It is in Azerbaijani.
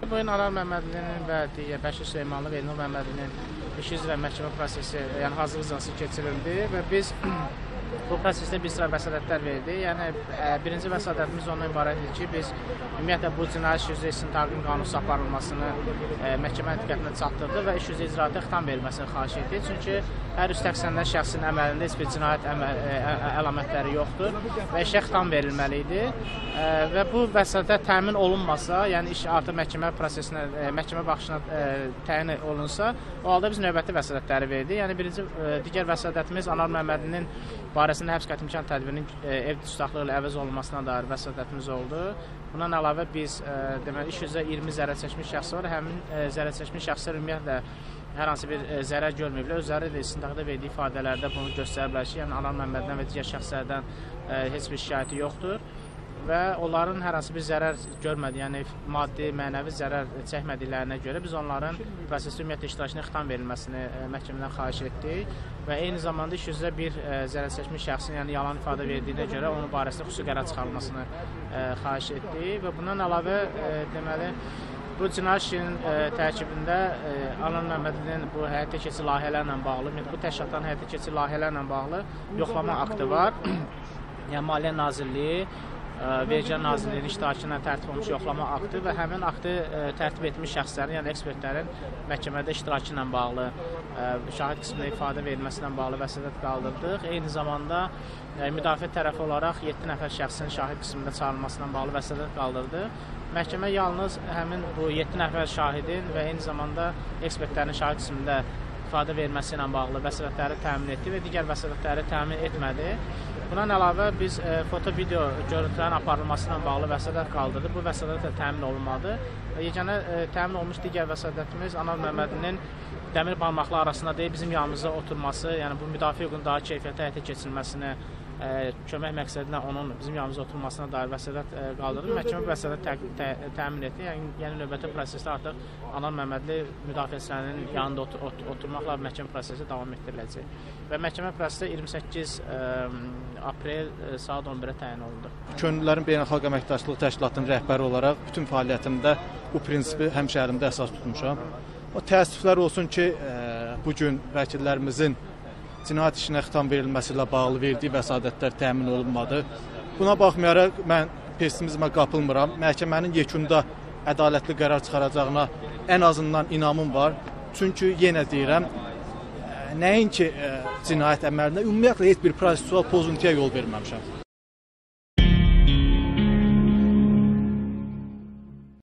boyu Anar Məmmədlinin və digər Bəşir Süleymanlı və Elnur Məmmədlinin iş üzrə məhkəmə prosesi, yəni hazırlıq icrası keçirildi və biz bu prosesdə bir sıra vəsatətlər verdik. Yəni, birinci vəsatətimiz ondan ibarətdir ki, biz ümumiyyətlə bu cinayət iş üzrə istintaqın qanunsuz aparılmasını məhkəmə diqqətinə çatdırdıq və iş üzrə icraata xitam verilməsini xahiş etdik. Çünki hər üst təqsirlənən şəxsin əməlində heç bir cinayət əlamətləri yoxdur və işə xitam verilməli idi. Və bu vəsatət təmin olunmasa, yəni iş artıq məhkəmə prosesinə, məhkəmə baxışına təyin olunsa, o halda biz növbəti vəsatətləri verdik. Yəni, digər vəsatətimiz Anar Məmmədlinin barəsində həbs qəti imkan tədbirinin ev tutaqlığı ilə əvəz olunmasına dair vəsatətimiz oldu. Bundan əlavə biz deməli iş üzrə 20 zərər çəkmiş şəxs var. Həmin zərər çəkmiş şəxslər ümumiyyətlə hər hansı bir zərər görməyiblər. Özləri də istintaqda verdiyi ifadələrdə bunu göstəriblər ki, yəni Anar Məmməddən və digər şəxslərdən heç bir şikayəti yoxdur və onların hər hansı bir zərər görmədi, yəni maddi, mənəvi zərər çəkmədiklərinə görə biz onların prosesdə ümumiyyətlə iştirakına xitam verilməsini məhkəmədən xahiş etdik və eyni zamanda iş üzrə bir zərər çəkmiş şəxsin, yəni yalan ifadə verdiyinə görə onun barəsində xüsusi qərar çıxarılmasını xahiş etdik və bundan əlavə deməli bu cinayət işinin tərkibində Anar Məmmədlinin bu həyata keçirilən layihələrlə bağlı, bu təşkilatların həyata keçirilən layihələrlə bağlı yoxlama aktı var. Yəni Maliyyə Nazirliyi, Vergilər Nazirliyinin iştirakı ilə tərtib olunmuş yoxlama aktı və həmin aktı tərtib etmiş şəxslərin, yəni ekspertlərin məhkəmədə iştirakı ilə bağlı, şahid qismində ifadə verilməsi ilə bağlı vəsatət qaldırdıq. Eyni zamanda müdafiə tərəfi olaraq 7 nəfər şəxsin şahid qismində çağırılması ilə bağlı vəsatət qaldırdıq. Məhkəmə yalnız həmin bu 7 nəfər şahidin və eyni zamanda ekspertlərin şahid qismində ifadə verməsi ilə bağlı vəsatətləri təmin etdi və digər vəsatətləri təmin etmədi. Bundan əlavə biz foto-video görüntülərin aparılması ilə bağlı vəsatət qaldırdıq. Bu vəsatət də təmin olunmadı. Yeganə təmin olmuş digər vəsatətimiz Anar Məmmədlinin dəmir barmaqlar arasında deyil, bizim yanımızda oturması, yəni bu müdafiə hüququnun daha keyfiyyətli həyata keçirilməsinə kömək məqsədlə onun bizim yanımızda oturmasına dair vəsatət qaldırdı. Məhkəmə bu vəsatət təmin etdi. Yəni növbəti prosesdə artıq Anar Məmmədli müdafiəçilərinin yanında oturmaqla məhkəmə prosesi davam etdiriləcək. Və məhkəmə prosesi 28 aprel saat 11-ə təyin olundu. Könüllülərin Beynəlxalq Əməkdaşlıq Təşkilatının rəhbəri olaraq bütün fəaliyyətimdə bu prinsipi həmişə əlimdə əsas tutmuşam. O təəssüflər olsun ki, bugün vəkillərimizin cinayət işinə xitam verilməsi ilə bağlı verdiyi vəsatətlər təmin olunmadı. Buna baxmayaraq mən pessimizmə qapılmıram. Məhkəmənin yekunda ədalətli qərar çıxaracağına ən azından inamım var. Çünki yenə deyirəm, nəinki cinayət əməlinə ümumiyyətlə heç bir prosesual pozuntuya yol verməmişəm.